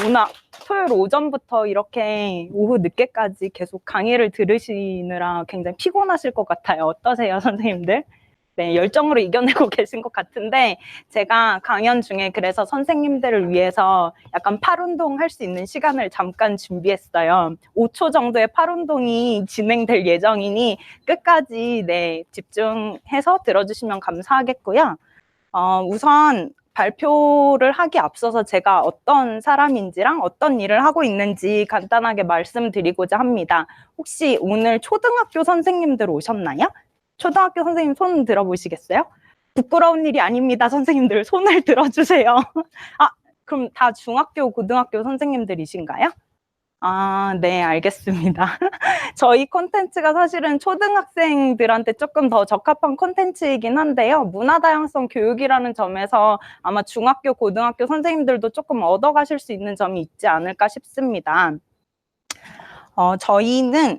오늘 토요일 오전부터 이렇게 오후 늦게까지 계속 강의를 들으시느라 굉장히 피곤하실 것 같아요. 어떠세요, 선생님들? 네, 열정으로 이겨내고 계신 것 같은데 제가 강연 중에 그래서 선생님들을 위해서 약간 팔 운동 할 수 있는 시간을 잠깐 준비했어요. 5초 정도의 팔 운동이 진행될 예정이니 끝까지 집중해서 들어주시면 감사하겠고요. 우선 발표를 하기 앞서서 제가 어떤 사람인지랑 어떤 일을 하고 있는지 간단하게 말씀드리고자 합니다. 혹시 오늘 초등학교 선생님들 오셨나요? 초등학교 선생님 손 들어보시겠어요? 부끄러운 일이 아닙니다. 선생님들 손을 들어주세요. 그럼 다 중학교, 고등학교 선생님들이신가요? 네, 알겠습니다. 저희 콘텐츠가 사실은 초등학생들한테 조금 더 적합한 콘텐츠이긴 한데요. 문화다양성 교육이라는 점에서 아마 중학교, 고등학교 선생님들도 조금 얻어가실 수 있는 점이 있지 않을까 싶습니다. 저희는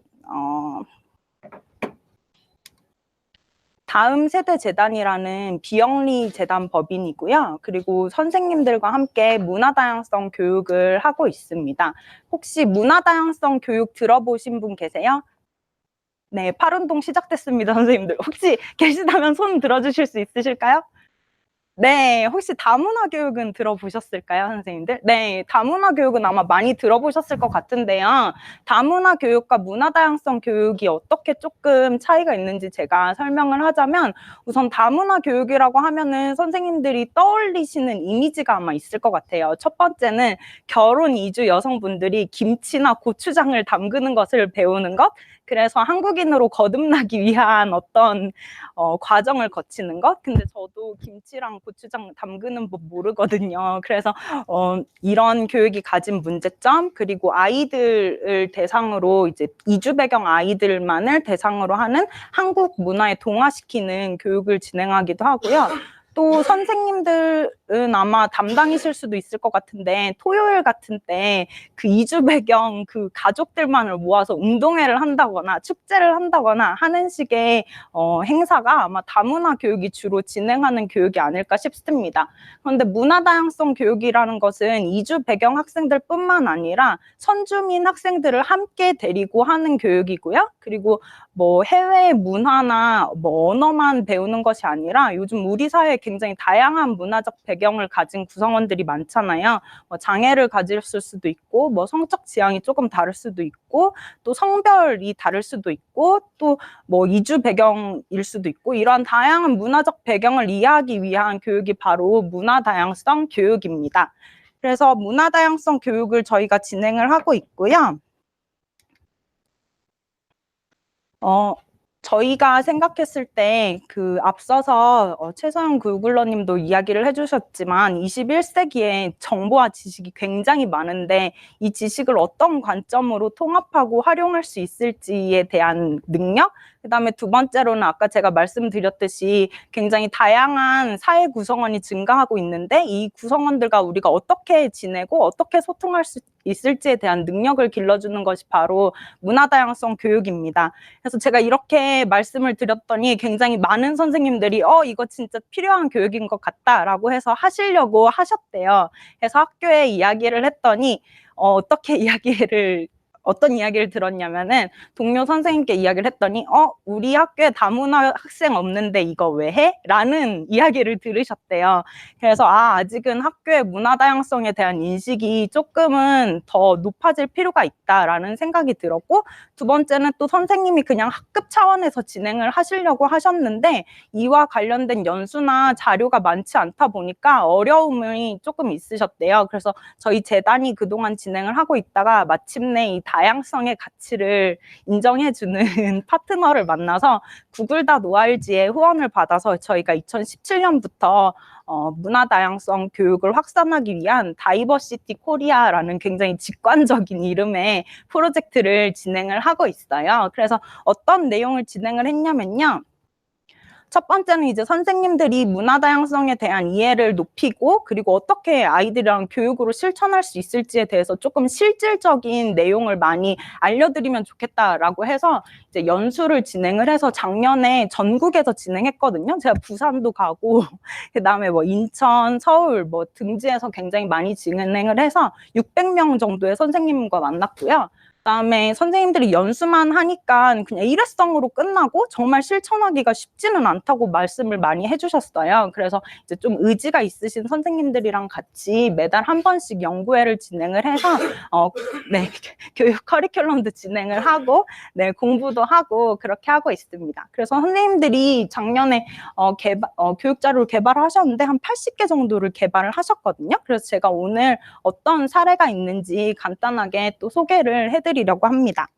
다음 세대 재단이라는 비영리 재단 법인이고요. 그리고 선생님들과 함께 문화다양성 교육을 하고 있습니다. 혹시 문화다양성 교육 들어보신 분 계세요? 네, 팔운동 시작됐습니다, 선생님들. 혹시 계시다면 손 들어주실 수 있으실까요? 네, 혹시 다문화 교육은 들어보셨을까요, 선생님들? 네, 다문화 교육은 아마 많이 들어보셨을 것 같은데요. 다문화 교육과 문화다양성 교육이 어떻게 조금 차이가 있는지 제가 설명을 하자면 우선 다문화 교육이라고 하면은 선생님들이 떠올리시는 이미지가 아마 있을 것 같아요. 첫 번째는 결혼 이주 여성분들이 김치나 고추장을 담그는 것을 배우는 것, 그래서 한국인으로 거듭나기 위한 어떤 과정을 거치는 것. 근데 저도 김치랑 고추장 담그는 법 모르거든요. 그래서 이런 교육이 가진 문제점, 그리고 아이들을 대상으로 이제 이주 배경 아이들만을 대상으로 하는 한국 문화에 동화시키는 교육을 진행하기도 하고요. 또 선생님들은 아마 담당이실 수도 있을 것 같은데 토요일 같은 때 그 이주 배경 그 가족들만을 모아서 운동회를 한다거나 축제를 한다거나 하는 식의 행사가 아마 다문화 교육이 주로 진행하는 교육이 아닐까 싶습니다. 그런데 문화다양성 교육이라는 것은 이주 배경 학생들뿐만 아니라 선주민 학생들을 함께 데리고 하는 교육이고요. 그리고 뭐 해외 문화나 뭐 언어만 배우는 것이 아니라 요즘 우리 사회에 굉장히 다양한 문화적 배경을 가진 구성원들이 많잖아요. 뭐 장애를 가졌을 수도 있고 뭐 성적 지향이 조금 다를 수도 있고 또 성별이 다를 수도 있고 또 뭐 이주 배경일 수도 있고 이러한 다양한 문화적 배경을 이해하기 위한 교육이 바로 문화다양성 교육입니다. 그래서 문화다양성 교육을 저희가 진행을 하고 있고요. 저희가 생각했을 때 그 앞서서 최서영 구글러님도 이야기를 해주셨지만 21세기에 정보와 지식이 굉장히 많은데 이 지식을 어떤 관점으로 통합하고 활용할 수 있을지에 대한 능력, 그다음에 두 번째로는 아까 제가 말씀드렸듯이 굉장히 다양한 사회 구성원이 증가하고 있는데 이 구성원들과 우리가 어떻게 지내고 어떻게 소통할 수 있을지에 대한 능력을 길러주는 것이 바로 문화다양성 교육입니다. 그래서 제가 이렇게 말씀을 드렸더니 굉장히 많은 선생님들이 이거 진짜 필요한 교육인 것 같다라고 해서 하시려고 하셨대요. 그래서 학교에 이야기를 했더니 어떤 이야기를 들었냐면은 동료 선생님께 이야기를 했더니 우리 학교에 다문화 학생 없는데 이거 왜 해? 라는 이야기를 들으셨대요. 그래서 아직은 학교의 문화다양성에 대한 인식이 조금은 더 높아질 필요가 있다라는 생각이 들었고, 두 번째는 또 선생님이 그냥 학급 차원에서 진행을 하시려고 하셨는데 이와 관련된 연수나 자료가 많지 않다 보니까 어려움이 조금 있으셨대요. 그래서 저희 재단이 그동안 진행을 하고 있다가 마침내 이 다양성의 가치를 인정해주는 파트너를 만나서 구글닷 ORG의 후원을 받아서 저희가 2017년부터 문화다양성 교육을 확산하기 위한 다이버시티 코리아라는 굉장히 직관적인 이름의 프로젝트를 진행을 하고 있어요. 그래서 어떤 내용을 진행을 했냐면요. 첫 번째는 이제 선생님들이 문화 다양성에 대한 이해를 높이고 그리고 어떻게 아이들이랑 교육으로 실천할 수 있을지에 대해서 조금 실질적인 내용을 많이 알려드리면 좋겠다라고 해서 이제 연수를 진행을 해서 작년에 전국에서 진행했거든요. 제가 부산도 가고 그다음에 뭐 인천, 서울 뭐 등지에서 굉장히 많이 진행을 해서 600명 정도의 선생님과 만났고요. 그다음에 선생님들이 연수만 하니까 그냥 일회성으로 끝나고 정말 실천하기가 쉽지는 않다고 말씀을 많이 해주셨어요. 그래서 이제 좀 의지가 있으신 선생님들이랑 같이 매달 한 번씩 연구회를 진행을 해서 네, 교육 커리큘럼도 진행을 하고 네, 공부도 하고 그렇게 하고 있습니다. 그래서 선생님들이 작년에 교육 자료를 개발하셨는데 한 80개 정도를 개발을 하셨거든요. 그래서 제가 오늘 어떤 사례가 있는지 간단하게 또 소개를 해드리려고 합니다.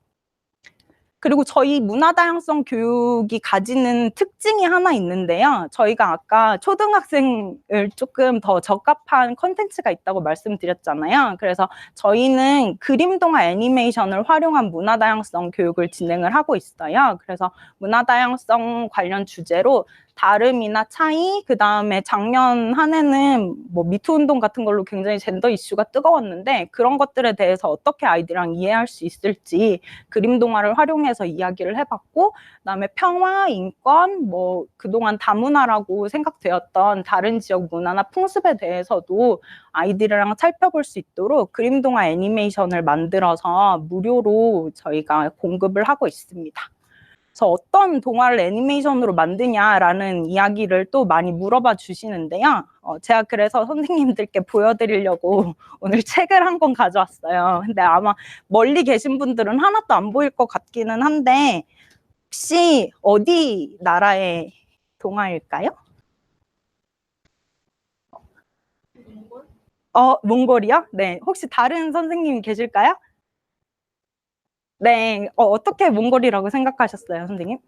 그리고 저희 문화다양성 교육이 가지는 특징이 하나 있는데요. 저희가 아까 초등학생을 조금 더 적합한 콘텐츠가 있다고 말씀드렸잖아요. 그래서 저희는 그림동화 애니메이션을 활용한 문화다양성 교육을 진행을 하고 있어요. 그래서 문화다양성 관련 주제로 다름이나 차이, 그 다음에 작년 한 해는 뭐 미투 운동 같은 걸로 굉장히 젠더 이슈가 뜨거웠는데 그런 것들에 대해서 어떻게 아이들이랑 이해할 수 있을지 그림 동화를 활용해서 이야기를 해봤고, 그다음에 평화, 인권, 뭐 그동안 다문화라고 생각되었던 다른 지역 문화나 풍습에 대해서도 아이들이랑 살펴볼 수 있도록 그림 동화 애니메이션을 만들어서 무료로 저희가 공급을 하고 있습니다. 그래서 어떤 동화를 애니메이션으로 만드냐라는 이야기를 또 많이 물어봐 주시는데요. 제가 그래서 선생님들께 보여드리려고 오늘 책을 한 권 가져왔어요. 근데 아마 멀리 계신 분들은 하나도 안 보일 것 같기는 한데 혹시 어디 나라의 동화일까요? 몽골이요? 네. 혹시 다른 선생님 계실까요? 네. 어떻게 몽골이라고 생각하셨어요, 선생님?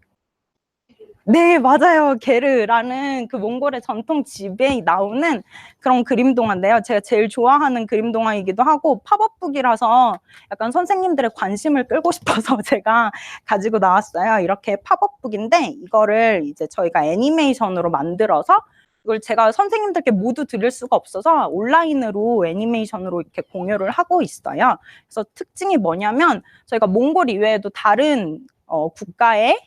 네, 맞아요. 게르라는 그 몽골의 전통 집에 나오는 그런 그림 동화인데요. 제가 제일 좋아하는 그림 동화이기도 하고 팝업북이라서 약간 선생님들의 관심을 끌고 싶어서 제가 가지고 나왔어요. 이렇게 팝업북인데 이거를 이제 저희가 애니메이션으로 만들어서 이걸 제가 선생님들께 모두 드릴 수가 없어서 온라인으로 애니메이션으로 이렇게 공유를 하고 있어요. 그래서 특징이 뭐냐면 저희가 몽골 이외에도 다른 국가의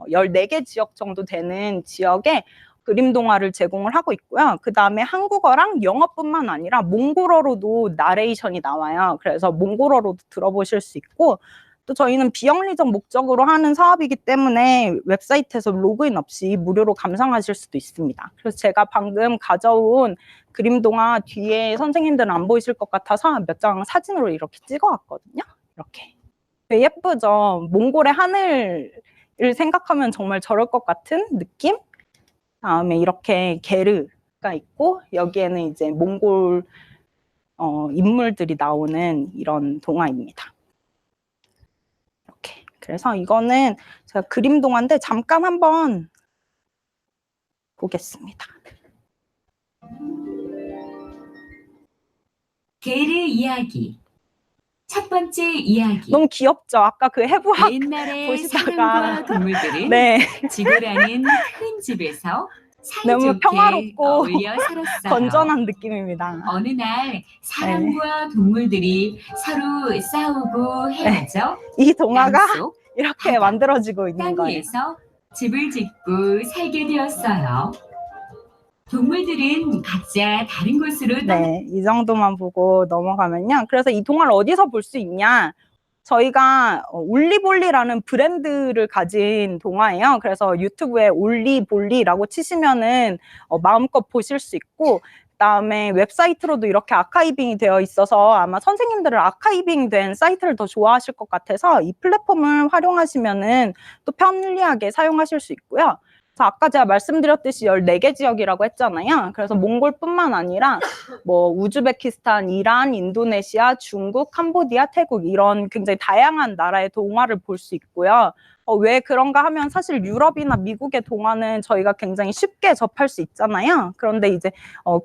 14개 지역 정도 되는 지역에 그림 동화를 제공을 하고 있고요. 그 다음에 한국어랑 영어뿐만 아니라 몽골어로도 나레이션이 나와요. 그래서 몽골어로도 들어보실 수 있고 또 저희는 비영리적 목적으로 하는 사업이기 때문에 웹사이트에서 로그인 없이 무료로 감상하실 수도 있습니다. 그래서 제가 방금 가져온 그림 동화 뒤에 선생님들은 안 보이실 것 같아서 몇 장 사진으로 이렇게 찍어왔거든요. 이렇게. 되게 예쁘죠? 몽골의 하늘 을 생각하면 정말 저럴 것 같은 느낌? 다음에 이렇게 게르가 있고 여기에는 이제 몽골 인물들이 나오는 이런 동화입니다. 이렇게. 그래서 이거는 제가 그림 동화인데 잠깐 한번 보겠습니다. 게르 이야기. 첫 번째 이야기. 너무 귀엽죠? 아까 그 해부학 옛날에 보시다가 사람과 동물들은 네. 지구라는 큰 집에서 너무 사이좋게 평화롭고 어울려 살았어요. 건전한 느낌입니다. 어느 날 사람과 동물들이 서로 싸우고 헤어져 이 동화가 땅속, 이렇게 바다, 만들어지고 있는 땅 거예요. 위에서 집을 짓고 살게 되었어요. 동물들은 각자 다른 곳으로 네, 이 정도만 보고 넘어가면요. 그래서 이 동화를 어디서 볼 수 있냐? 저희가 올리볼리라는 브랜드를 가진 동화예요. 그래서 유튜브에 올리볼리라고 치시면은 마음껏 보실 수 있고, 그다음에 웹사이트로도 이렇게 아카이빙이 되어 있어서 아마 선생님들은 아카이빙 된 사이트를 더 좋아하실 것 같아서 이 플랫폼을 활용하시면은 또 편리하게 사용하실 수 있고요. 그래서 아까 제가 말씀드렸듯이 14개 지역이라고 했잖아요. 그래서 몽골뿐만 아니라 뭐 우즈베키스탄, 이란, 인도네시아, 중국, 캄보디아, 태국 이런 굉장히 다양한 나라의 동화를 볼 수 있고요. 왜 그런가 하면 사실 유럽이나 미국의 동화는 저희가 굉장히 쉽게 접할 수 있잖아요. 그런데 이제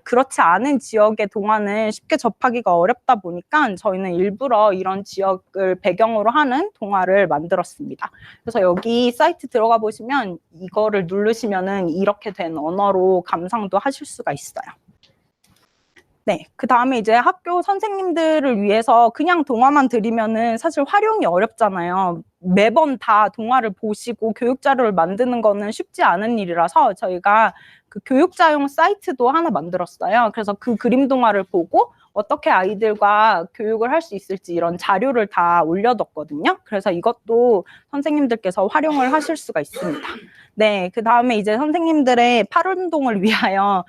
그렇지 않은 지역의 동화는 쉽게 접하기가 어렵다 보니까 저희는 일부러 이런 지역을 배경으로 하는 동화를 만들었습니다. 그래서 여기 사이트 들어가 보시면 이거를 누르시면은 이렇게 된 언어로 감상도 하실 수가 있어요. 네, 그 다음에 이제 학교 선생님들을 위해서 그냥 동화만 드리면은 사실 활용이 어렵잖아요. 매번 다 동화를 보시고 교육 자료를 만드는 거는 쉽지 않은 일이라서 저희가 그 교육자용 사이트도 하나 만들었어요. 그래서 그 그림 동화를 보고 어떻게 아이들과 교육을 할 수 있을지 이런 자료를 다 올려뒀거든요. 그래서 이것도 선생님들께서 활용을 하실 수가 있습니다. 네, 그 다음에 이제 선생님들의 팔운동을 위하여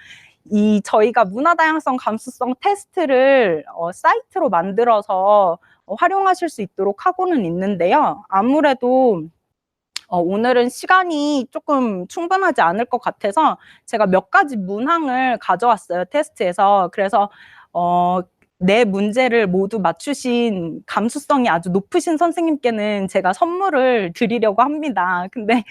저희가 문화다양성 감수성 테스트를 사이트로 만들어서 활용하실 수 있도록 하고는 있는데요. 아무래도 오늘은 시간이 조금 충분하지 않을 것 같아서 제가 몇 가지 문항을 가져왔어요, 테스트에서. 그래서 네 문제를 모두 맞추신 감수성이 아주 높으신 선생님께는 제가 선물을 드리려고 합니다. 근데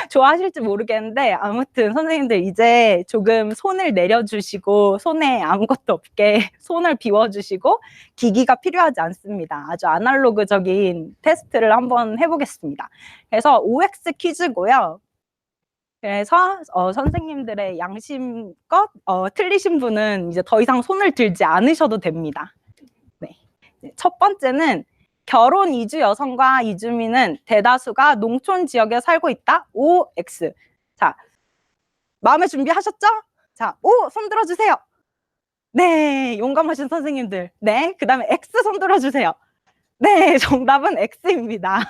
좋아하실지 모르겠는데 아무튼 선생님들 이제 조금 손을 내려주시고 손에 아무것도 없게 손을 비워주시고 기기가 필요하지 않습니다. 아주 아날로그적인 테스트를 한번 해보겠습니다. 그래서 OX 퀴즈고요. 그래서 선생님들의 양심껏 틀리신 분은 이제 더 이상 손을 들지 않으셔도 됩니다. 네. 첫 번째는 결혼 이주 여성과 이주민은 대다수가 농촌 지역에 살고 있다. OX. 자, 마음의 준비하셨죠? 자, O 손 들어주세요. 네, 용감하신 선생님들. 네, 그 다음에 X 손 들어주세요. 네, 정답은 X입니다.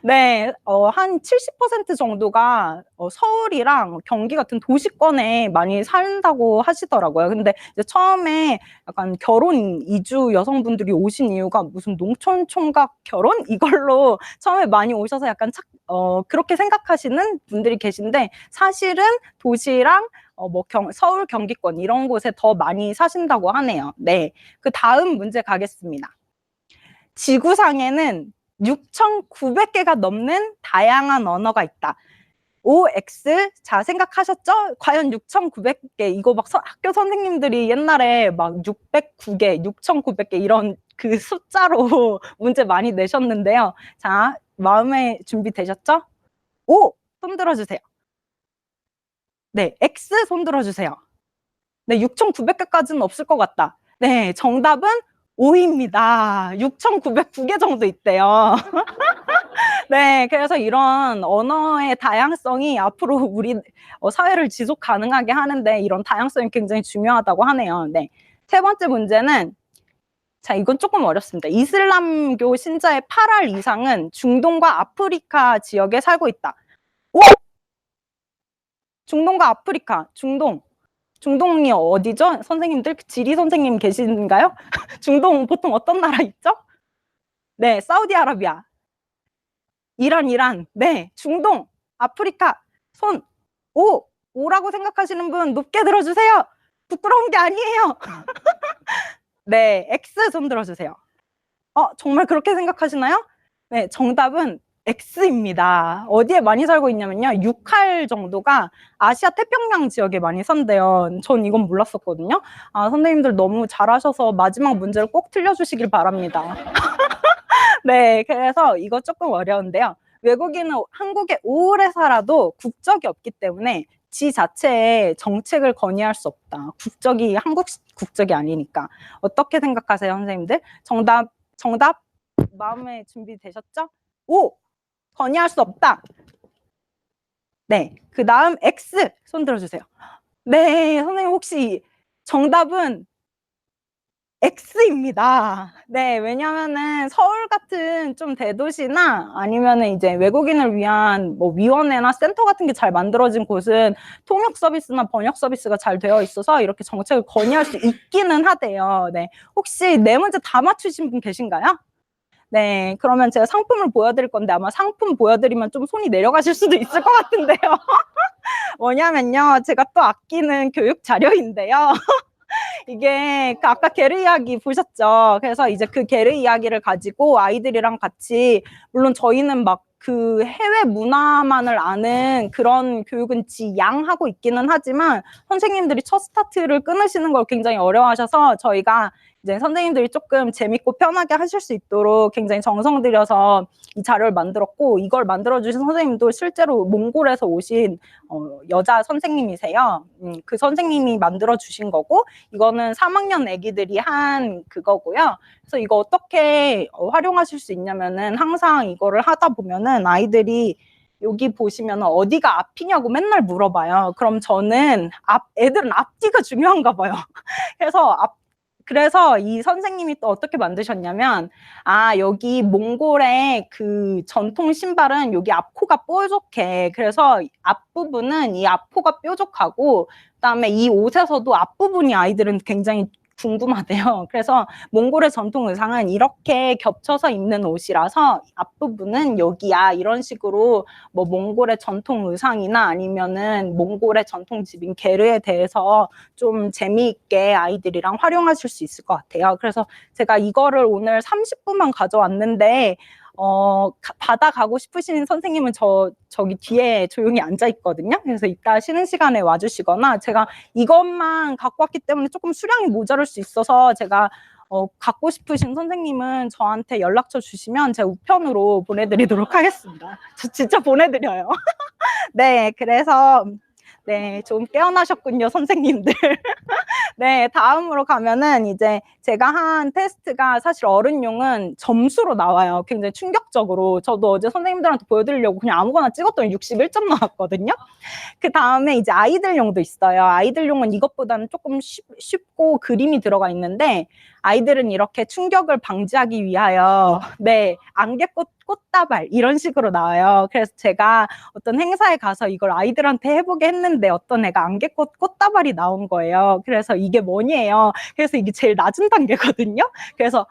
네, 한 70% 정도가 서울이랑 경기 같은 도시권에 많이 산다고 하시더라고요. 근데 이제 처음에 약간 결혼 이주 여성분들이 오신 이유가 무슨 농촌 총각 결혼? 이걸로 처음에 많이 오셔서 약간 그렇게 생각하시는 분들이 계신데 사실은 도시랑 서울 경기권 이런 곳에 더 많이 사신다고 하네요. 네, 그 다음 문제 가겠습니다. 지구상에는 6,900개가 넘는 다양한 언어가 있다. OX. 자, 생각하셨죠? 과연 6,900개. 이거 막 학교 선생님들이 옛날에 막 609개, 6,900개 이런 그 숫자로 문제 많이 내셨는데요. 자, 마음에 준비되셨죠? O. 손 들어주세요. 네, X 손 들어주세요. 네, 6,900개까지는 없을 것 같다. 네, 정답은 O입니다. 6,909개 정도 있대요. 네, 그래서 이런 언어의 다양성이 앞으로 우리 사회를 지속 가능하게 하는데 이런 다양성이 굉장히 중요하다고 하네요. 네. 세 번째 문제는 자, 이건 조금 어렵습니다. 이슬람교 신자의 8할 이상은 중동과 아프리카 지역에 살고 있다. 오! 중동과 아프리카, 중동이 어디죠? 선생님들 지리 선생님 계신가요? 중동 보통 어떤 나라 있죠? 네, 사우디아라비아, 이란. 네, 중동, 아프리카, 손, 오라고 생각하시는 분 높게 들어주세요. 부끄러운 게 아니에요. 네, X 손 들어주세요. 정말 그렇게 생각하시나요? 네, 정답은 X입니다. 어디에 많이 살고 있냐면요. 6할 정도가 아시아 태평양 지역에 많이 산대요. 전 이건 몰랐었거든요. 선생님들 너무 잘하셔서 마지막 문제를 꼭 틀려주시길 바랍니다. 네, 그래서 이거 조금 어려운데요. 외국인은 한국에 오래 살아도 국적이 없기 때문에 지 자체에 정책을 건의할 수 없다. 국적이 한국 국적이 아니니까. 어떻게 생각하세요, 선생님들? 정답 마음에 준비되셨죠? O 건의할 수 없다. 네, 그 다음 X 손 들어주세요. 네, 선생님 혹시 정답은 X입니다. 네, 왜냐면은 서울 같은 좀 대도시나 아니면은 이제 외국인을 위한 뭐 위원회나 센터 같은 게 잘 만들어진 곳은 통역 서비스나 번역 서비스가 잘 되어 있어서 이렇게 정책을 건의할 수 있기는 하대요. 네, 혹시 네 문제 다 맞추신 분 계신가요? 네, 그러면 제가 상품을 보여드릴 건데 아마 상품 보여드리면 좀 손이 내려가실 수도 있을 것 같은데요. 뭐냐면요, 제가 또 아끼는 교육 자료인데요. 이게 아까 게르 이야기 보셨죠? 그래서 이제 그 게르 이야기를 가지고 아이들이랑 같이 물론 저희는 막 그 해외 문화만을 아는 그런 교육은 지양하고 있기는 하지만 선생님들이 첫 스타트를 끊으시는 걸 굉장히 어려워하셔서 저희가 이제 선생님들이 조금 재밌고 편하게 하실 수 있도록 굉장히 정성 들여서 이 자료를 만들었고, 이걸 만들어주신 선생님도 실제로 몽골에서 오신 여자 선생님이세요. 그 선생님이 만들어주신 거고, 이거는 3학년 애기들이 한 그거고요. 그래서 이거 어떻게 활용하실 수 있냐면은 항상 이거를 하다 보면은 아이들이 여기 보시면 어디가 앞이냐고 맨날 물어봐요. 그럼 저는 애들은 앞뒤가 중요한가 봐요. 그래서 이 선생님이 또 어떻게 만드셨냐면, 여기 몽골의 그 전통 신발은 여기 앞코가 뾰족해. 그래서 앞부분은 이 앞코가 뾰족하고, 그다음에 이 옷에서도 앞부분이 아이들은 굉장히 궁금하대요. 그래서 몽골의 전통 의상은 이렇게 겹쳐서 입는 옷이라서 앞부분은 여기야. 이런 식으로 뭐 몽골의 전통 의상이나 아니면은 몽골의 전통 집인 게르에 대해서 좀 재미있게 아이들이랑 활용하실 수 있을 것 같아요. 그래서 제가 이거를 오늘 30분만 가져왔는데 받아가고 싶으신 선생님은 저기 뒤에 조용히 앉아 있거든요. 그래서 이따 쉬는 시간에 와주시거나, 제가 이것만 갖고 왔기 때문에 조금 수량이 모자랄 수 있어서 제가 갖고 싶으신 선생님은 저한테 연락처 주시면 제가 우편으로 보내드리도록 하겠습니다. 저 진짜 보내드려요. 네, 그래서 네, 좀 깨어나셨군요, 선생님들. 네, 다음으로 가면은 이제 제가 한 테스트가 사실 어른용은 점수로 나와요. 굉장히 충격적으로. 저도 어제 선생님들한테 보여드리려고 그냥 아무거나 찍었더니 61점 나왔거든요. 그 다음에 이제 아이들용도 있어요. 아이들용은 이것보다는 조금 쉽고 그림이 들어가 있는데, 아이들은 이렇게 충격을 방지하기 위하여 안개꽃 꽃다발 이런 식으로 나와요. 그래서 제가 어떤 행사에 가서 이걸 아이들한테 해보게 했는데 어떤 애가 안개꽃 꽃다발이 나온 거예요. 그래서 이게 뭐니에요. 그래서 이게 제일 낮은 단계거든요. 그래서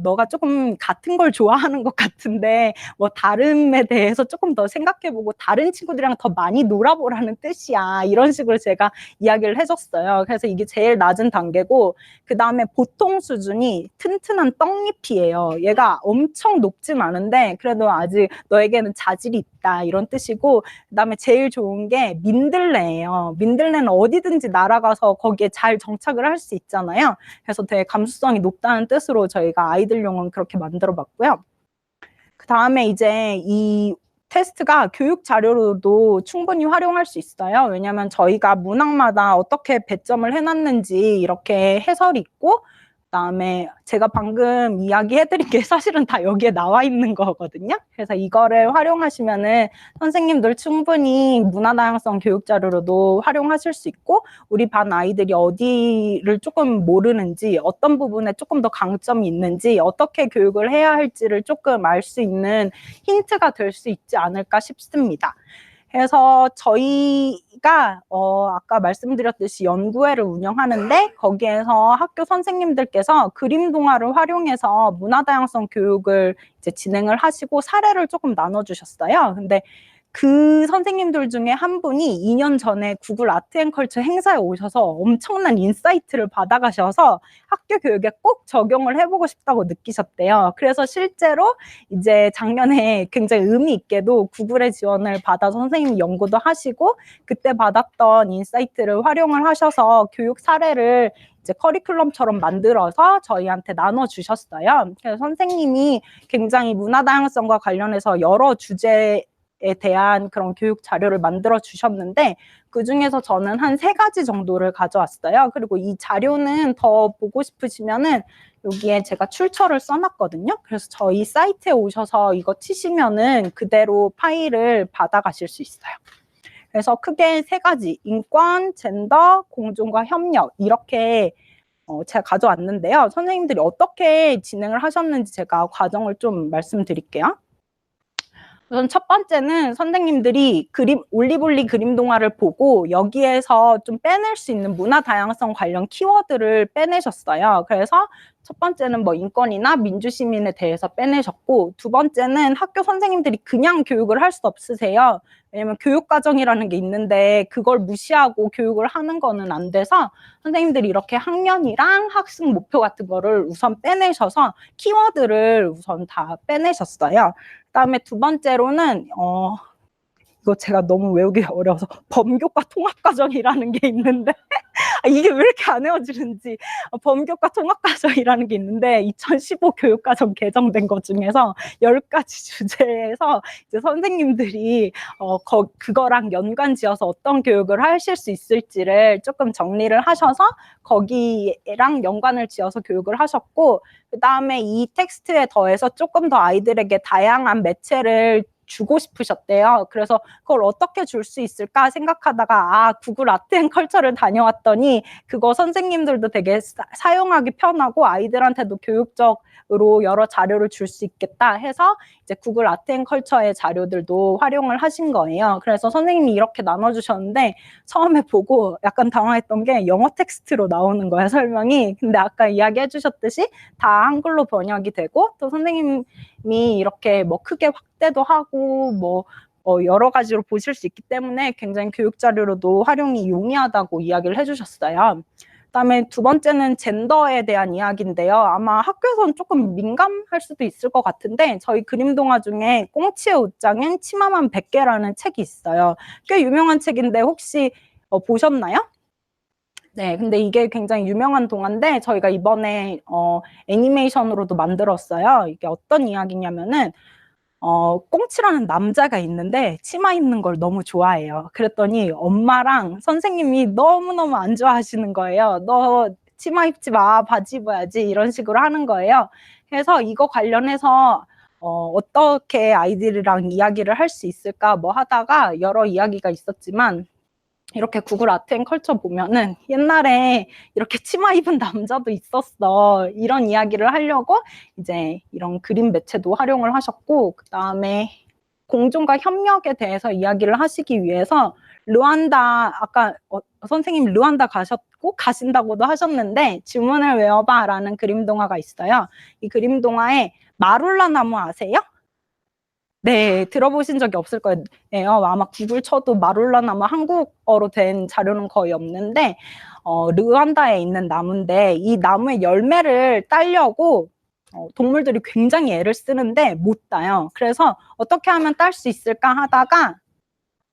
너가 조금 같은 걸 좋아하는 것 같은데 뭐 다름에 대해서 조금 더 생각해보고 다른 친구들이랑 더 많이 놀아보라는 뜻이야. 이런 식으로 제가 이야기를 해줬어요. 그래서 이게 제일 낮은 단계고, 그 다음에 보통 수준이 튼튼한 떡잎이에요. 얘가 엄청 높진 않은데 그래도 아직 너에게는 자질이 있다 이런 뜻이고, 그 다음에 제일 좋은 게 민들레예요. 민들레는 어디든지 날아가서 거기에 잘 정착을 할 수 있잖아요. 그래서 되게 감수성이 높다는 뜻으로 저희가 아이들용은 그렇게 만들어 봤고요. 그 다음에 이제 이 테스트가 교육 자료로도 충분히 활용할 수 있어요. 왜냐하면 저희가 문항마다 어떻게 배점을 해놨는지 이렇게 해설이 있고, 그다음에 제가 방금 이야기해드린 게 사실은 다 여기에 나와 있는 거거든요. 그래서 이거를 활용하시면은 선생님들 충분히 문화다양성 교육 자료로도 활용하실 수 있고, 우리 반 아이들이 어디를 조금 모르는지, 어떤 부분에 조금 더 강점이 있는지, 어떻게 교육을 해야 할지를 조금 알 수 있는 힌트가 될 수 있지 않을까 싶습니다. 그래서 저희가 아까 말씀드렸듯이 연구회를 운영하는데, 거기에서 학교 선생님들께서 그림 동화를 활용해서 문화다양성 교육을 이제 진행을 하시고 사례를 조금 나눠주셨어요. 근데 그 선생님들 중에 한 분이 2년 전에 구글 아트앤컬처 행사에 오셔서 엄청난 인사이트를 받아가셔서 학교 교육에 꼭 적용을 해보고 싶다고 느끼셨대요. 그래서 실제로 이제 작년에 굉장히 의미 있게도 구글의 지원을 받아서 선생님이 연구도 하시고, 그때 받았던 인사이트를 활용을 하셔서 교육 사례를 이제 커리큘럼처럼 만들어서 저희한테 나눠주셨어요. 그래서 선생님이 굉장히 문화다양성과 관련해서 여러 주제에 대한 그런 교육 자료를 만들어 주셨는데, 그 중에서 저는 한 3가지 정도를 가져왔어요. 그리고 이 자료는 더 보고 싶으시면은 여기에 제가 출처를 써놨거든요. 그래서 저희 사이트에 오셔서 이거 치시면은 그대로 파일을 받아가실 수 있어요. 그래서 크게 3가지, 인권, 젠더, 공존과 협력, 이렇게 제가 가져왔는데요. 선생님들이 어떻게 진행을 하셨는지 제가 과정을 좀 말씀드릴게요. 우선 첫 번째는 선생님들이 올리블리 그림 동화를 보고 여기에서 좀 빼낼 수 있는 문화 다양성 관련 키워드를 빼내셨어요. 그래서 첫 번째는 뭐 인권이나 민주시민에 대해서 빼내셨고, 두 번째는 학교 선생님들이 그냥 교육을 할 수 없으세요. 왜냐면 교육과정이라는 게 있는데 그걸 무시하고 교육을 하는 거는 안 돼서 선생님들이 이렇게 학년이랑 학습 목표 같은 거를 우선 빼내셔서 키워드를 우선 다 빼내셨어요. 그다음에 두 번째로는 이거 제가 너무 외우기 어려워서 범교과 통합과정이라는 게 있는데 이게 왜 이렇게 안 외워지는지, 범교과 통합과정이라는 게 있는데 2015 교육과정 개정된 것 중에서 10가지 주제에서 이제 선생님들이 그거랑 연관지어서 어떤 교육을 하실 수 있을지를 조금 정리를 하셔서 거기랑 연관을 지어서 교육을 하셨고, 그다음에 이 텍스트에 더해서 조금 더 아이들에게 다양한 매체를 주고 싶으셨대요. 그래서 그걸 어떻게 줄 수 있을까 생각하다가 구글 아트앤컬처를 다녀왔더니 그거 선생님들도 되게 사용하기 편하고 아이들한테도 교육적으로 여러 자료를 줄 수 있겠다 해서 이제 구글 아트앤컬처의 자료들도 활용을 하신 거예요. 그래서 선생님이 이렇게 나눠주셨는데 처음에 보고 약간 당황했던 게 영어 텍스트로 나오는 거예요, 설명이. 근데 아까 이야기해 주셨듯이 다 한글로 번역이 되고, 또 선생님이 이렇게 뭐 크게 확대도 하고 뭐 여러 가지로 보실 수 있기 때문에 굉장히 교육 자료로도 활용이 용이하다고 이야기를 해주셨어요. 그다음에 두 번째는 젠더에 대한 이야기인데요. 아마 학교에서는 조금 민감할 수도 있을 것 같은데 저희 그림 동화 중에 꽁치의 옷장엔 치마만 100개라는 책이 있어요. 꽤 유명한 책인데 혹시 보셨나요? 네, 근데 이게 굉장히 유명한 동화인데 저희가 이번에 애니메이션으로도 만들었어요. 이게 어떤 이야기냐면은 꽁치라는 남자가 있는데 치마 입는 걸 너무 좋아해요. 그랬더니 엄마랑 선생님이 너무너무 안 좋아하시는 거예요. 너 치마 입지 마, 바지 입어야지, 이런 식으로 하는 거예요. 그래서 이거 관련해서 어떻게 아이들이랑 이야기를 할 수 있을까 뭐 하다가 여러 이야기가 있었지만, 이렇게 구글 아트앤컬처 보면은 옛날에 이렇게 치마 입은 남자도 있었어, 이런 이야기를 하려고 이제 이런 그림 매체도 활용을 하셨고, 그 다음에 공존과 협력에 대해서 이야기를 하시기 위해서 르완다, 아까 선생님 르완다 가셨고 가신다고도 하셨는데 주문을 외워봐라는 그림 동화가 있어요. 이 그림 동화에 마룰라 나무 아세요? 네, 들어보신 적이 없을 거예요. 아마 구글 쳐도 마룰라 나무 한국어로 된 자료는 거의 없는데 르완다에 있는 나무인데 이 나무의 열매를 따려고 동물들이 굉장히 애를 쓰는데 못 따요. 그래서 어떻게 하면 딸 수 있을까 하다가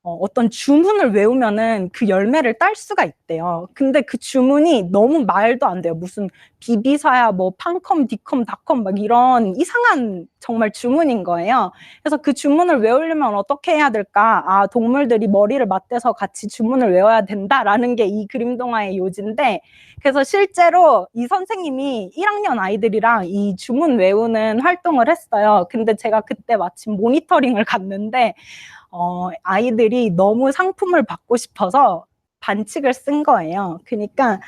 어떤 주문을 외우면은 그 열매를 딸 수가 있대요. 근데 그 주문이 너무 말도 안 돼요. 무슨 비비사야, 뭐 팡컴, 디컴, 닷컴 막 이런 이상한 정말 주문인 거예요. 그래서 그 주문을 외우려면 어떻게 해야 될까? 동물들이 머리를 맞대서 같이 주문을 외워야 된다라는 게 이 그림 동화의 요지인데, 그래서 실제로 이 선생님이 1학년 아이들이랑 이 주문 외우는 활동을 했어요. 근데 제가 그때 마침 모니터링을 갔는데 아이들이 너무 상품을 받고 싶어서 반칙을 쓴 거예요. 그러니까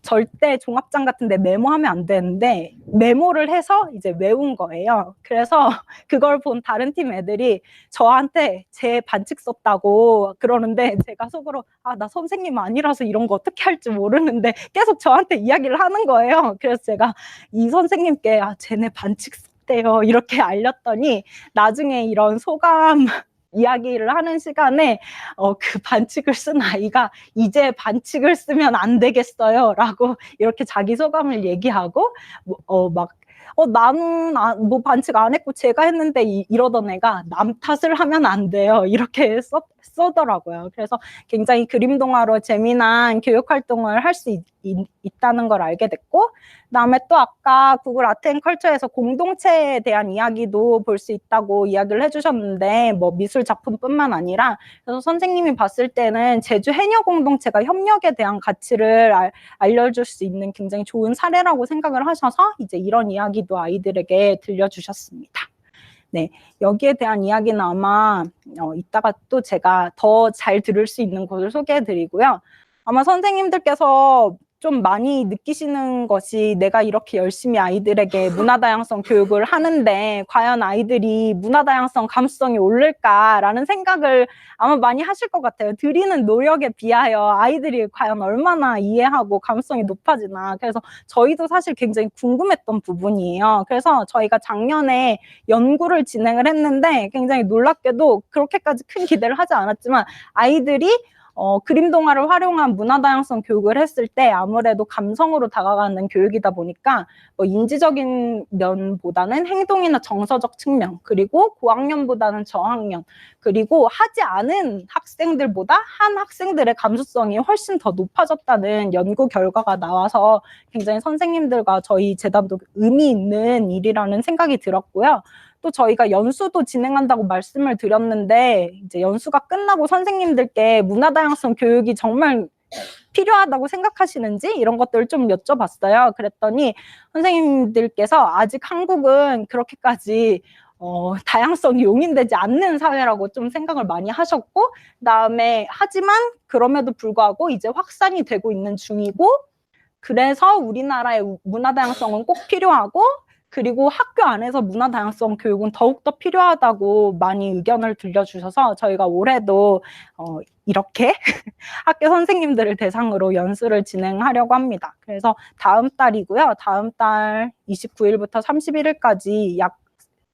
절대 종합장 같은 데 메모하면 안 되는데 메모를 해서 이제 외운 거예요. 그래서 그걸 본 다른 팀 애들이 저한테 제 반칙 썼다고 그러는데 제가 속으로 나 선생님 아니라서 이런 거 어떻게 할지 모르는데 계속 저한테 이야기를 하는 거예요. 그래서 제가 이 선생님께 쟤네 반칙 썼대요 이렇게 알렸더니 나중에 이런 소감 이야기를 하는 시간에 그 반칙을 쓴 아이가 이제 반칙을 쓰면 안 되겠어요 라고 이렇게 자기 소감을 얘기하고 나는 뭐 반칙 안 했고 제가 했는데 이러던 애가 남 탓을 하면 안 돼요 이렇게 써더라고요. 그래서 굉장히 그림 동화로 재미난 교육 활동을 할 수 있다는 걸 알게 됐고, 그다음에 또 아까 구글 아트앤컬처에서 공동체에 대한 이야기도 볼 수 있다고 이야기를 해주셨는데 뭐 미술 작품뿐만 아니라, 그래서 선생님이 봤을 때는 제주 해녀 공동체가 협력에 대한 가치를 알려줄 수 있는 굉장히 좋은 사례라고 생각을 하셔서 이제 이런 이야기도 아이들에게 들려주셨습니다. 네, 여기에 대한 이야기는 아마 이따가 또 제가 더 잘 들을 수 있는 곳을 소개해 드리고요. 아마 선생님들께서 좀 많이 느끼시는 것이 내가 이렇게 열심히 아이들에게 문화다양성 교육을 하는데 과연 아이들이 문화다양성 감수성이 오를까라는 생각을 아마 많이 하실 것 같아요. 드리는 노력에 비하여 아이들이 과연 얼마나 이해하고 감수성이 높아지나. 그래서 저희도 사실 굉장히 궁금했던 부분이에요. 그래서 저희가 작년에 연구를 진행을 했는데 굉장히 놀랍게도 그렇게까지 큰 기대를 하지 않았지만 아이들이 그림 동화를 활용한 문화다양성 교육을 했을 때 아무래도 감성으로 다가가는 교육이다 보니까 인지적인 면보다는 행동이나 정서적 측면, 그리고 고학년보다는 저학년, 그리고 하지 않은 학생들보다 한 학생들의 감수성이 훨씬 더 높아졌다는 연구 결과가 나와서 굉장히 선생님들과 저희 재단도 의미 있는 일이라는 생각이 들었고요. 또 저희가 연수도 진행한다고 말씀을 드렸는데 이제 연수가 끝나고 선생님들께 문화다양성 교육이 정말 필요하다고 생각하시는지 이런 것들을 좀 여쭤봤어요. 그랬더니 선생님들께서 아직 한국은 그렇게까지 다양성이 용인되지 않는 사회라고 좀 생각을 많이 하셨고, 그다음에 하지만 그럼에도 불구하고 이제 확산이 되고 있는 중이고, 그래서 우리나라의 문화다양성은 꼭 필요하고, 그리고 학교 안에서 문화다양성 교육은 더욱더 필요하다고 많이 의견을 들려주셔서 저희가 올해도 이렇게 학교 선생님들을 대상으로 연수를 진행하려고 합니다. 그래서 다음 달이고요. 다음 달 29일부터 31일까지 약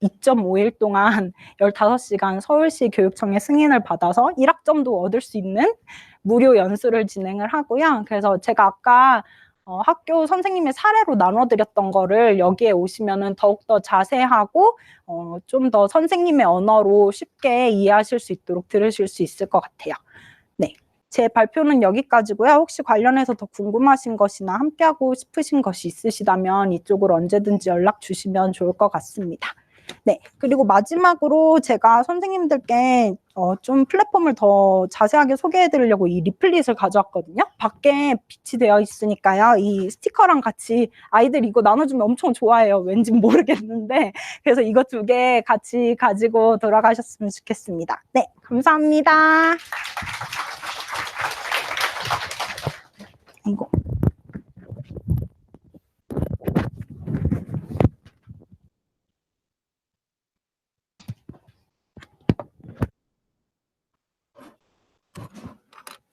2.5일 동안 15시간 서울시 교육청의 승인을 받아서 1학점도 얻을 수 있는 무료 연수를 진행을 하고요. 그래서 제가 아까 학교 선생님의 사례로 나눠드렸던 거를 여기에 오시면은 더욱더 자세하고 좀 더 선생님의 언어로 쉽게 이해하실 수 있도록 들으실 수 있을 것 같아요. 네, 제 발표는 여기까지고요. 혹시 관련해서 더 궁금하신 것이나 함께하고 싶으신 것이 있으시다면 이쪽으로 언제든지 연락 주시면 좋을 것 같습니다. 네, 그리고 마지막으로 제가 선생님들께 좀 플랫폼을 더 자세하게 소개해 드리려고 이 리플릿을 가져왔거든요. 밖에 빛이 되어 있으니까요. 이 스티커랑 같이 아이들 이거 나눠주면 엄청 좋아해요. 왠지 모르겠는데. 그래서 이거 2개 같이 가지고 돌아가셨으면 좋겠습니다. 네, 감사합니다. 이거.